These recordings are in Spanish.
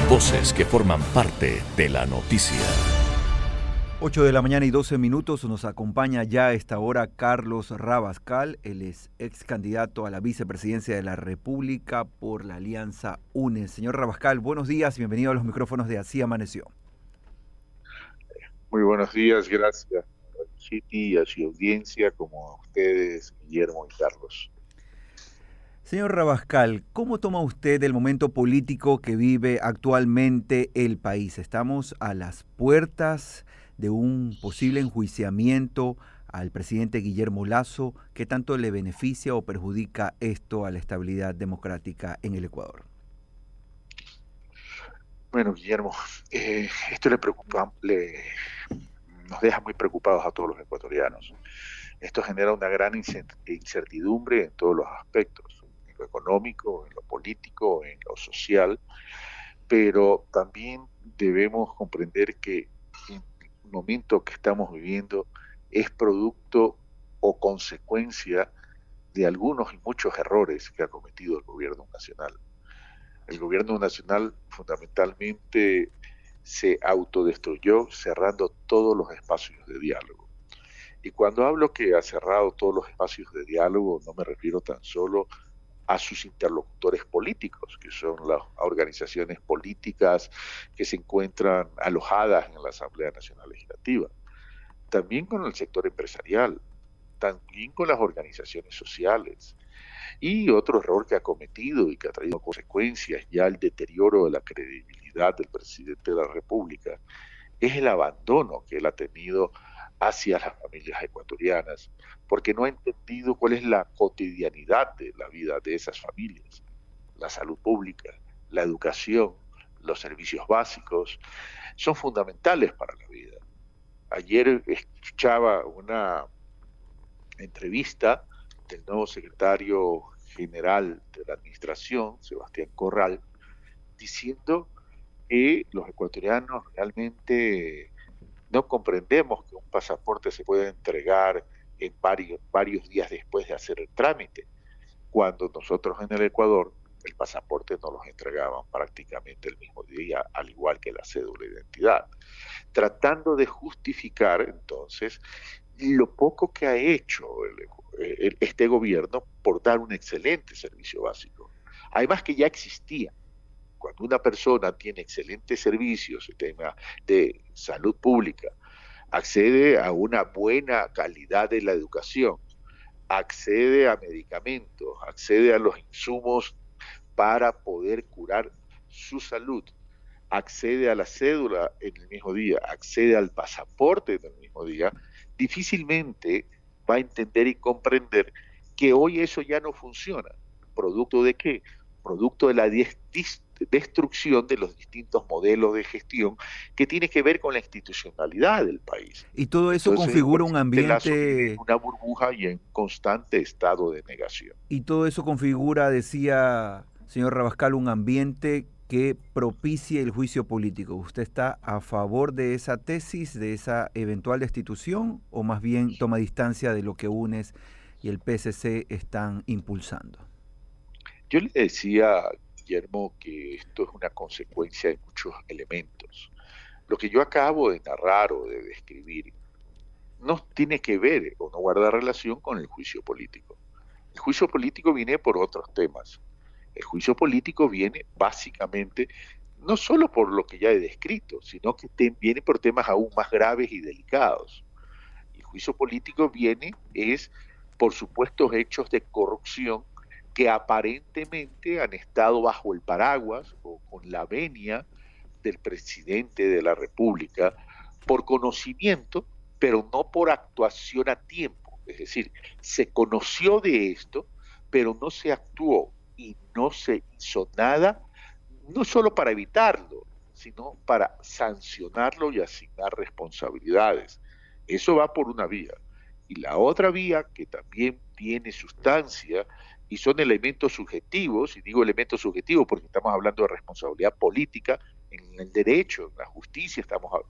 Voces que forman parte de la noticia. 8 de la mañana y 12 minutos, nos acompaña ya a esta hora Carlos Rabascal. Él es ex candidato a la vicepresidencia de la República por la Alianza UNES. Señor Rabascal, buenos días y bienvenido a los micrófonos de Así Amaneció. Muy buenos días, gracias a Chiti y a su audiencia, como a ustedes, Guillermo y Carlos. Señor Rabascal, ¿cómo toma usted el momento político que vive actualmente el país? Estamos a las puertas de un posible enjuiciamiento al presidente Guillermo Lasso. ¿Qué tanto le beneficia o perjudica esto a la estabilidad democrática en el Ecuador? Bueno, Guillermo, esto nos deja muy preocupados a todos los ecuatorianos. Esto genera una gran incertidumbre en todos los aspectos, en lo económico, en lo político, en lo social, pero también debemos comprender que en el momento que estamos viviendo es producto o consecuencia de algunos y muchos errores que ha cometido el gobierno nacional. El gobierno nacional fundamentalmente se autodestruyó cerrando todos los espacios de diálogo. Y cuando hablo que ha cerrado todos los espacios de diálogo, no me refiero tan solo a sus interlocutores políticos, que son las organizaciones políticas que se encuentran alojadas en la Asamblea Nacional Legislativa, también con el sector empresarial, también con las organizaciones sociales. Y otro error que ha cometido y que ha traído consecuencias, ya el deterioro de la credibilidad del presidente de la República, es el abandono que él ha tenido hacia las familias ecuatorianas, porque no ha entendido cuál es la cotidianidad de la vida de esas familias. La salud pública, la educación, los servicios básicos, son fundamentales para la vida. Ayer escuchaba una entrevista del nuevo secretario general de la administración, Sebastián Corral, diciendo que los ecuatorianos realmente no comprendemos que un pasaporte se pueda entregar en varios días después de hacer el trámite, cuando nosotros en el Ecuador el pasaporte nos los entregaban prácticamente el mismo día, al igual que la cédula de identidad, tratando de justificar entonces lo poco que ha hecho este gobierno por dar un excelente servicio básico. Además que ya existía. Cuando una persona tiene excelentes servicios en tema de salud pública, accede a una buena calidad de la educación, accede a medicamentos, accede a los insumos para poder curar su salud, accede a la cédula en el mismo día, accede al pasaporte en el mismo día, difícilmente va a entender y comprender que hoy eso ya no funciona. ¿Producto de qué? Producto de la destrucción de los distintos modelos de gestión que tiene que ver con la institucionalidad del país. Y todo eso entonces configura un ambiente... Una burbuja y en constante estado de negación. Y todo eso configura, decía señor Rabascal, un ambiente que propicie el juicio político. ¿Usted está a favor de esa tesis, de esa eventual destitución, o más bien toma distancia de lo que UNES y el PSC están impulsando? Yo le decía, Guillermo, que esto es una consecuencia de muchos elementos. Lo que yo acabo de narrar o de describir no tiene que ver o no guarda relación con el juicio político. El juicio político viene por otros temas. El juicio político viene básicamente no solo por lo que ya he descrito, sino que viene por temas aún más graves y delicados. El juicio político viene por supuestos hechos de corrupción que aparentemente han estado bajo el paraguas o con la venia del presidente de la República por conocimiento, pero no por actuación a tiempo. Es decir, se conoció de esto, pero no se actuó y no se hizo nada, no solo para evitarlo, sino para sancionarlo y asignar responsabilidades. Eso va por una vía. Y la otra vía, que también tiene sustancia, y son elementos subjetivos, y digo elementos subjetivos porque estamos hablando de responsabilidad política, en el derecho, en la justicia,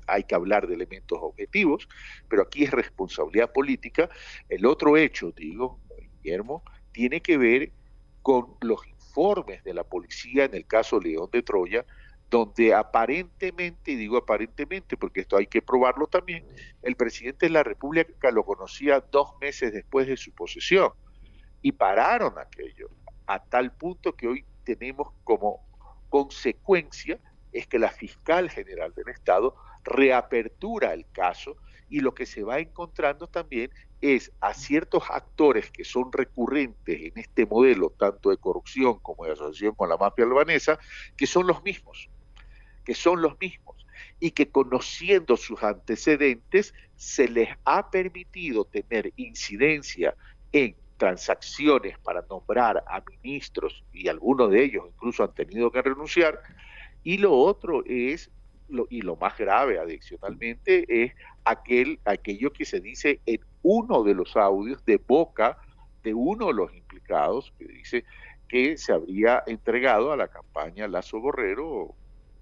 hay que hablar de elementos objetivos, pero aquí es responsabilidad política. El otro hecho, digo, Guillermo, tiene que ver con los informes de la policía en el caso León de Troya, donde aparentemente, y digo aparentemente porque esto hay que probarlo también, el presidente de la República lo conocía 2 meses después de su posesión y pararon aquello, a tal punto que hoy tenemos como consecuencia es que la fiscal general del Estado reapertura el caso y lo que se va encontrando también es a ciertos actores que son recurrentes en este modelo, tanto de corrupción como de asociación con la mafia albanesa, que son los mismos, y que conociendo sus antecedentes se les ha permitido tener incidencia en transacciones para nombrar a ministros y algunos de ellos incluso han tenido que renunciar. Y lo otro es, y lo más grave adicionalmente, es aquello que se dice en uno de los audios de boca de uno de los implicados, que dice que se habría entregado a la campaña Lazo Borrero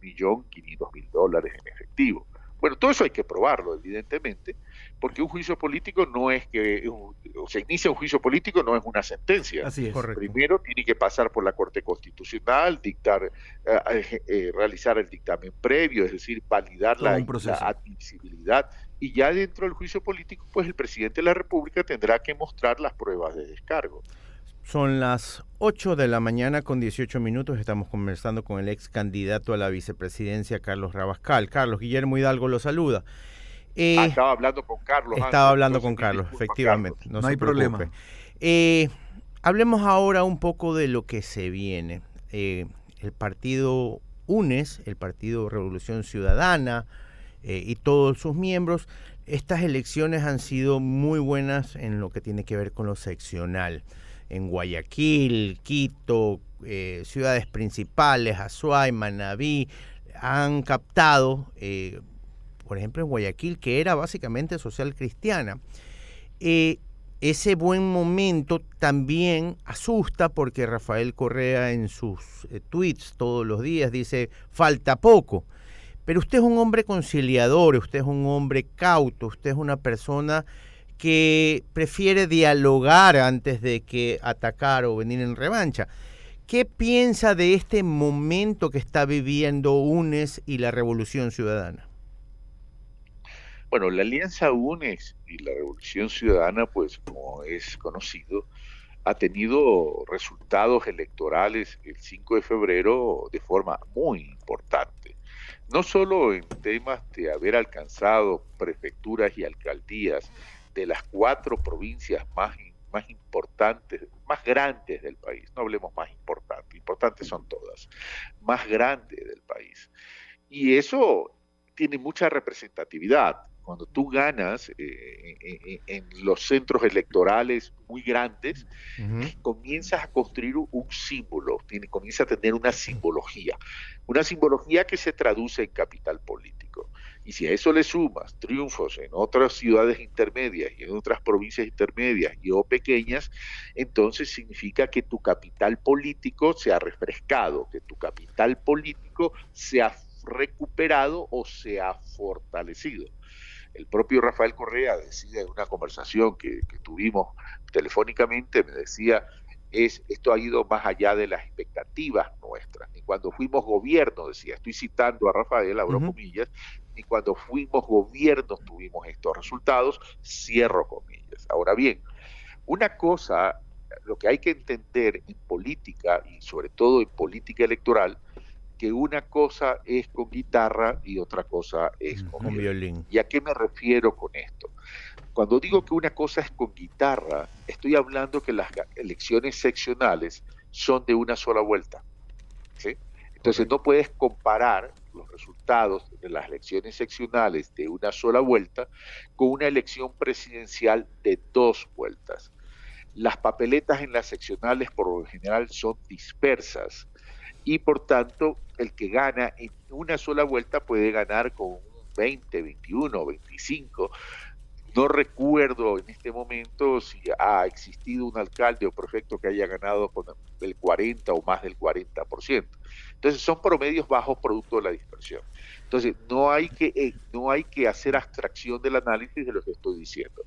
$1.500.000 en efectivo. Bueno, todo eso hay que probarlo, evidentemente, porque un juicio político no es que, o se inicia un juicio político, no es una sentencia. Así es. Correcto. Primero tiene que pasar por la Corte Constitucional, realizar el dictamen previo, es decir, validar la admisibilidad, y ya dentro del juicio político, pues el presidente de la República tendrá que mostrar las pruebas de descargo. Son las 8 de la mañana con 18 minutos. Estamos conversando con el ex candidato a la vicepresidencia, Carlos Rabascal. Carlos, Guillermo Hidalgo lo saluda. Estaba hablando con Carlos. Estaba hablando con Carlos, efectivamente. Carlos. No hay problema. Hablemos ahora un poco de lo que se viene. El partido UNES, el partido Revolución Ciudadana y todos sus miembros, estas elecciones han sido muy buenas en lo que tiene que ver con lo seccional. En Guayaquil, Quito, ciudades principales, Azuay, Manabí, han captado, por ejemplo en Guayaquil, que era básicamente social cristiana. Ese buen momento también asusta porque Rafael Correa en sus tweets todos los días dice, falta poco. Pero usted es un hombre conciliador, usted es un hombre cauto, usted es una persona que prefiere dialogar antes de que atacar o venir en revancha. ¿Qué piensa de este momento que está viviendo UNES y la Revolución Ciudadana? Bueno, la alianza UNES y la Revolución Ciudadana, pues como es conocido, ha tenido resultados electorales el 5 de febrero de forma muy importante. No solo en temas de haber alcanzado prefecturas y alcaldías de las 4 provincias más importantes, más grandes del país, no hablemos más importantes son todas, más grandes del país. Y eso tiene mucha representatividad. Cuando tú ganas en los centros electorales muy grandes, comienzas a construir un símbolo, comienza a tener una simbología que se traduce en capital político. Y si a eso le sumas triunfos en otras ciudades intermedias y en otras provincias intermedias y o pequeñas, entonces significa que tu capital político se ha refrescado, que tu capital político se ha recuperado o se ha fortalecido. El propio Rafael Correa decía en una conversación que tuvimos telefónicamente, me decía, esto ha ido más allá de las expectativas nuestras. Ni cuando fuimos gobierno, decía, estoy citando a Rafael, abro comillas, ni cuando fuimos gobierno tuvimos estos resultados, cierro comillas. Ahora bien, una cosa, lo que hay que entender en política, y sobre todo en política electoral, que una cosa es con guitarra y otra cosa es con violín. ¿Y a qué me refiero con esto? Cuando digo que una cosa es con guitarra, estoy hablando que las elecciones seccionales son de una sola vuelta, ¿sí? Entonces no puedes comparar los resultados de las elecciones seccionales de una sola vuelta con una elección presidencial de 2 vueltas. Las papeletas en las seccionales por lo general son dispersas y por tanto el que gana en una sola vuelta puede ganar con un 20, 21, 25. No recuerdo en este momento si ha existido un alcalde o prefecto que haya ganado con el 40 o más del 40%. Entonces son promedios bajos producto de la dispersión. Entonces no hay que hacer abstracción del análisis de lo que estoy diciendo.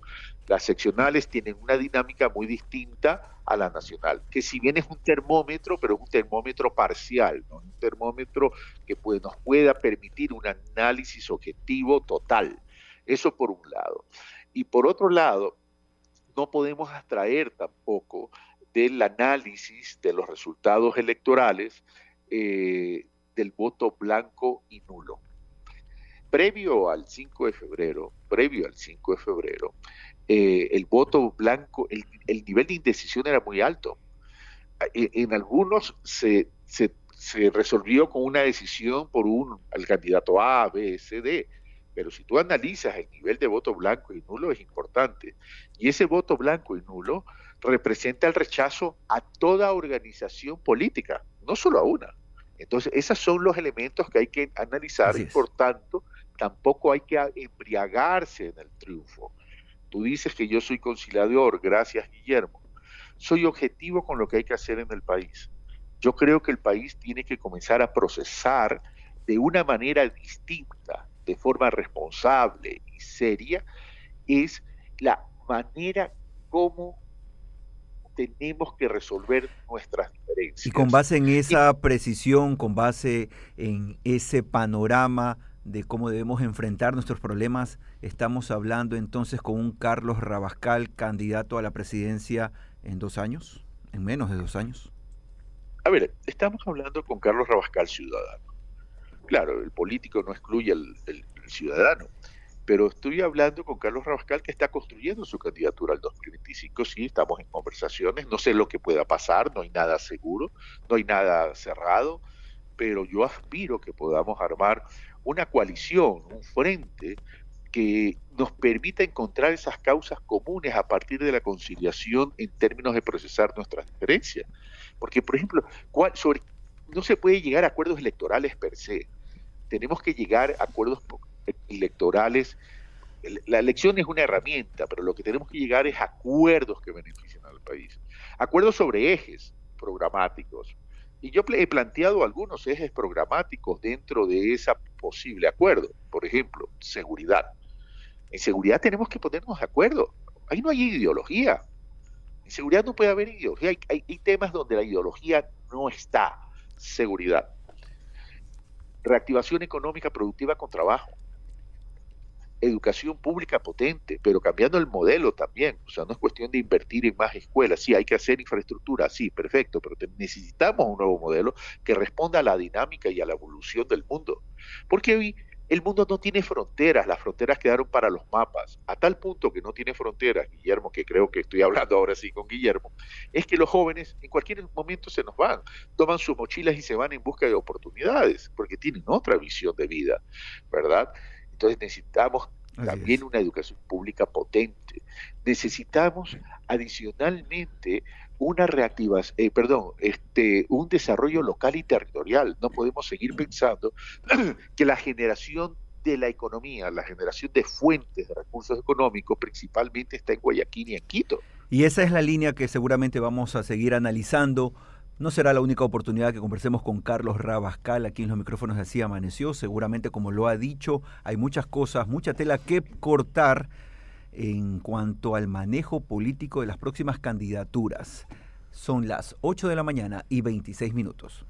Las seccionales tienen una dinámica muy distinta a la nacional, que si bien es un termómetro, pero es un termómetro parcial, ¿no? Un termómetro que nos pueda permitir un análisis objetivo total. Eso por un lado. Y por otro lado, no podemos abstraer tampoco del análisis de los resultados electorales del voto blanco y nulo. Previo al 5 de febrero, el voto blanco, el nivel de indecisión era muy alto. En algunos se resolvió con una decisión por el candidato A, B, C, D. Pero si tú analizas el nivel de voto blanco y nulo es importante. Y ese voto blanco y nulo representa el rechazo a toda organización política, no solo a una. Entonces, esos son los elementos que hay que analizar y por tanto, tampoco hay que embriagarse en el triunfo. Tú dices que yo soy conciliador, gracias Guillermo. Soy objetivo con lo que hay que hacer en el país. Yo creo que el país tiene que comenzar a procesar de una manera distinta, de forma responsable y seria, es la manera como tenemos que resolver nuestras diferencias. Y con base en esa precisión, con base en ese panorama de cómo debemos enfrentar nuestros problemas, estamos hablando entonces con un Carlos Rabascal candidato a la presidencia en 2 años, en menos de 2 años. A ver, estamos hablando con Carlos Rabascal ciudadano. Claro, el político no excluye al ciudadano, pero estoy hablando con Carlos Rabascal que está construyendo su candidatura al 2025, sí, estamos en conversaciones, no sé lo que pueda pasar, no hay nada seguro, no hay nada cerrado, pero yo aspiro que podamos armar una coalición, un frente que nos permita encontrar esas causas comunes a partir de la conciliación en términos de procesar nuestras diferencias. Porque, por ejemplo, no se puede llegar a acuerdos electorales per se. Tenemos que llegar a acuerdos electorales. La elección es una herramienta, pero lo que tenemos que llegar es a acuerdos que beneficien al país. Acuerdos sobre ejes programáticos. Y yo he planteado algunos ejes programáticos dentro de ese posible acuerdo. Por ejemplo, seguridad. En seguridad tenemos que ponernos de acuerdo. Ahí no hay ideología. En seguridad no puede haber ideología. Hay temas donde la ideología no está. Seguridad. Reactivación económica productiva con trabajo. Educación pública potente, pero cambiando el modelo también. O sea, no es cuestión de invertir en más escuelas. Sí, hay que hacer infraestructura, sí, perfecto, pero necesitamos un nuevo modelo que responda a la dinámica y a la evolución del mundo. Porque hoy el mundo no tiene fronteras, las fronteras quedaron para los mapas. A tal punto que no tiene fronteras, Guillermo, que creo que estoy hablando ahora sí con Guillermo, es que los jóvenes en cualquier momento se nos van, toman sus mochilas y se van en busca de oportunidades, porque tienen otra visión de vida, ¿verdad? Entonces necesitamos también una educación pública potente. Necesitamos adicionalmente una un desarrollo local y territorial. No podemos seguir pensando que la generación de la economía, la generación de fuentes de recursos económicos principalmente está en Guayaquil y en Quito. Y esa es la línea que seguramente vamos a seguir analizando. No será la única oportunidad que conversemos con Carlos Rabascal aquí en los micrófonos de Así Amaneció. Seguramente, como lo ha dicho, hay muchas cosas, mucha tela que cortar en cuanto al manejo político de las próximas candidaturas. Son las 8 de la mañana y 26 minutos.